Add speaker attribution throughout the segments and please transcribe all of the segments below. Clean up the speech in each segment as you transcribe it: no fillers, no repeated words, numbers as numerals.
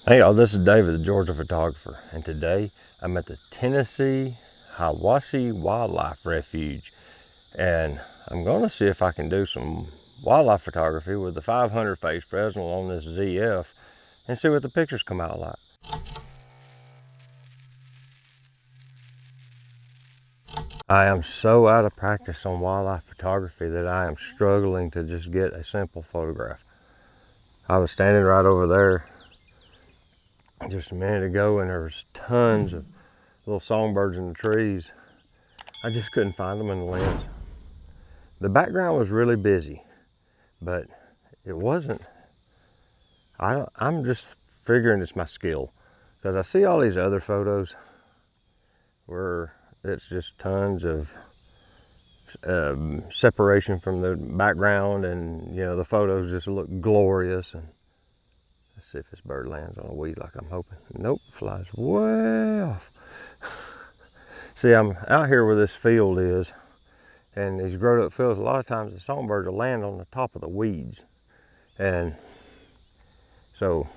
Speaker 1: Hey y'all, this is David, the Georgia photographer, and today I'm at the Tennessee Hiwassee Wildlife Refuge, and I'm going to see if I can do some wildlife photography with the 500 phase Fresnel on this ZF and see what the pictures come out like. I am so out of practice on wildlife photography that I am struggling to just get a simple photograph. I was standing right over there just a minute ago and there was tons of little songbirds in the trees. I just couldn't find them in the lens. The background was really busy, but it wasn't. I'm just figuring it's my skill, because I see all these other photos where it's just tons of separation from the background, and you know, the photos just look glorious. And let's see if this bird lands on a weed like I'm hoping. Nope, flies way off. See, I'm out here where this field is, and these growed up fields, a lot of times the songbirds will land on the top of the weeds. And so,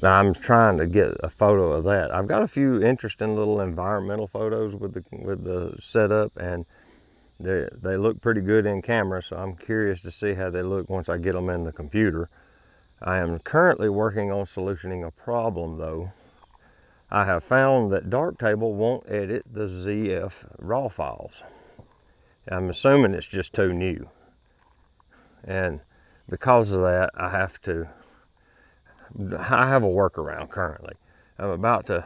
Speaker 1: I'm trying to get a photo of that. I've got a few interesting little environmental photos with the setup, and they look pretty good in camera, so I'm curious to see how they look once I get them in the computer. I am currently working on solutioning a problem though. I have found that Darktable won't edit the ZF raw files. I'm assuming it's just too new. And because of that, I have a workaround currently. I'm about to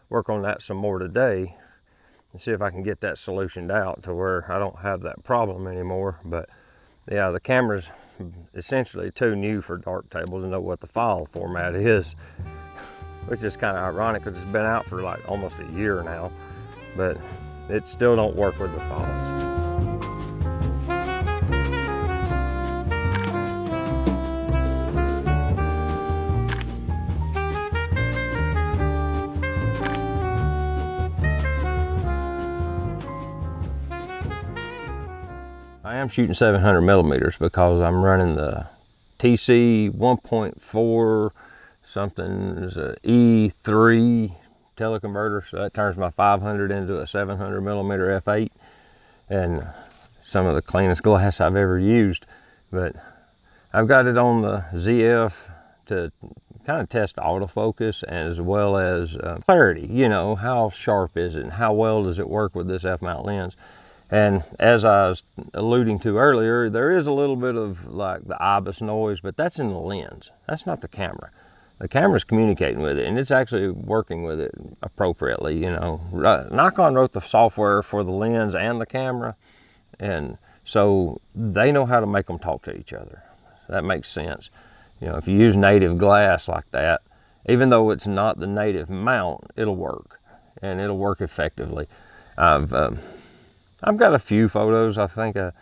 Speaker 1: work on that some more today and see if I can get that solutioned out to where I don't have that problem anymore. But yeah, the camera's essentially too new for Darktable to know what the file format is, which is kind of ironic because it's been out for like almost a year now, but it still don't work with the files. I am shooting 700 millimeters because I'm running the TC1.4 something E3 teleconverter, so that turns my 500 into a 700 millimeter f8, and some of the cleanest glass I've ever used. But I've got it on the ZF to kind of test autofocus as well as clarity. You know, how sharp is it and how well does it work with this f-mount lens. And as I was alluding to earlier, there is a little bit of like the IBIS noise, but that's in the lens. That's not the camera. The camera's communicating with it, and it's actually working with it appropriately. You know, Nikon wrote the software for the lens and the camera, and so they know how to make them talk to each other. That makes sense. You know, if you use native glass like that, even though it's not the native mount, it'll work, and it'll work effectively. I've got a few photos. I think the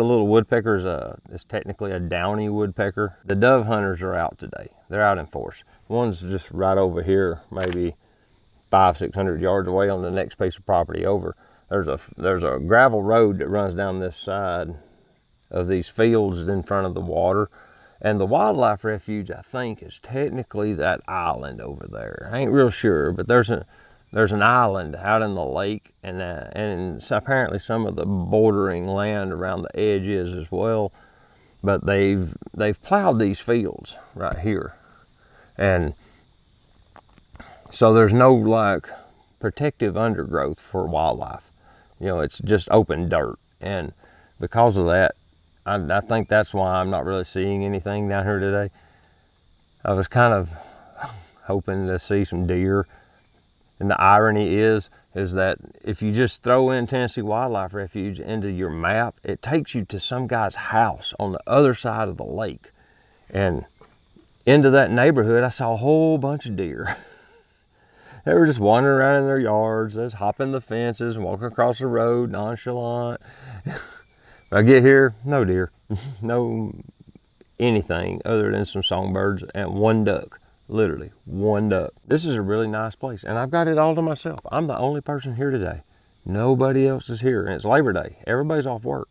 Speaker 1: little woodpecker is technically a downy woodpecker. The dove hunters are out today. They're out in force. One's just right over here, maybe 500-600 yards away on the next piece of property over. There's a gravel road that runs down this side of these fields in front of the water. And the wildlife refuge, I think, is technically that island over there. I ain't real sure, but there's an island out in the lake, and apparently some of the bordering land around the edges as well. But they've plowed these fields right here, and so there's no like protective undergrowth for wildlife. You know, it's just open dirt, and because of that, I think that's why I'm not really seeing anything down here today. I was kind of hoping to see some deer. And the irony is that if you just throw in Tennessee Wildlife Refuge into your map, it takes you to some guy's house on the other side of the lake. And into that neighborhood, I saw a whole bunch of deer. They were just wandering around in their yards, just hopping the fences and walking across the road, nonchalant. I get here, no deer, no anything other than some songbirds and one duck. Literally one duck. This is a really nice place, and I've got it all to myself. I'm the only person here today. Nobody else is here, and it's Labor Day. Everybody's off work,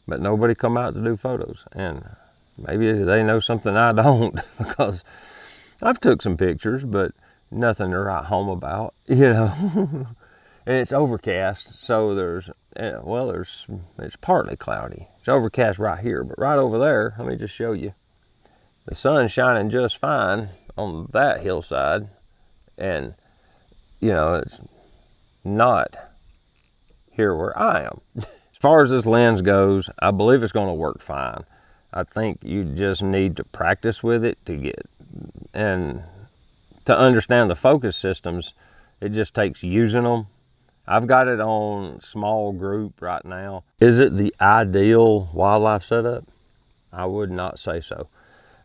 Speaker 1: but nobody come out to do photos, and maybe they know something I don't, because I've took some pictures, but nothing to write home about, you know. And it's overcast, so it's partly cloudy. It's overcast right here, but right over there, let me just show you. The sun's shining just fine on that hillside, and you know, it's not here where I am. As far as this lens goes, I believe it's going to work fine. I think you just need to practice with it and to understand the focus systems. It just takes using them. I've got it on small group right now. Is it the ideal wildlife setup? I would not say so.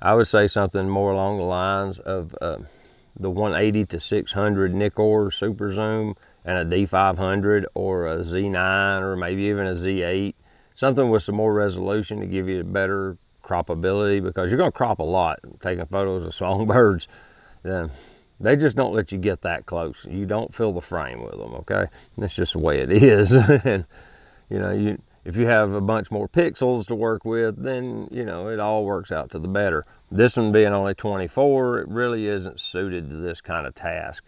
Speaker 1: I would say something more along the lines of the 180 to 600 Nikon super zoom and a D500 or a Z9 or maybe even a Z8. Something with some more resolution to give you better croppability, because you're going to crop a lot taking photos of songbirds. They just don't let you get that close. You don't fill the frame with them, okay? That's just the way it is. And you know, if you have a bunch more pixels to work with, then you know, it all works out to the better. This one being only 24, it really isn't suited to this kind of task.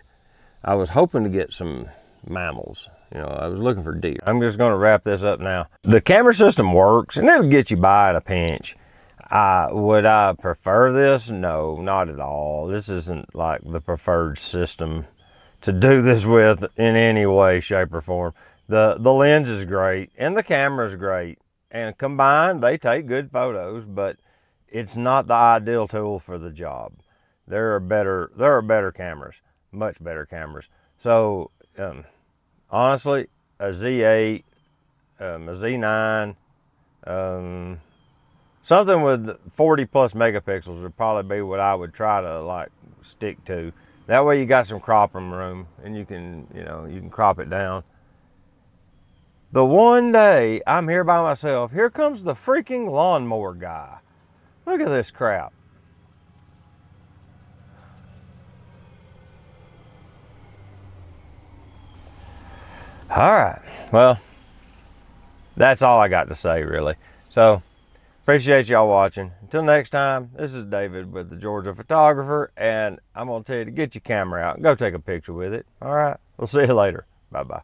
Speaker 1: I was hoping to get some mammals. You know, I was looking for deer. I'm just going to wrap this up now. The camera system works and it'll get you by at a pinch. Would I prefer this? No, not at all. This isn't like the preferred system to do this with in any way, shape, or form. The lens is great and the camera is great, and combined they take good photos, but it's not the ideal tool for the job. There are better cameras, much better cameras. So honestly, a Z8, a Z9, something with 40 plus megapixels would probably be what I would try to like stick to. That way you got some cropping room and you can crop it down. The one day I'm here by myself, here comes the freaking lawnmower guy. Look at this crap. All right, well, that's all I got to say really. So appreciate y'all watching. Until next time, this is David with the Georgia Photographer, and I'm gonna tell you to get your camera out and go take a picture with it. All right, we'll see you later. Bye-bye.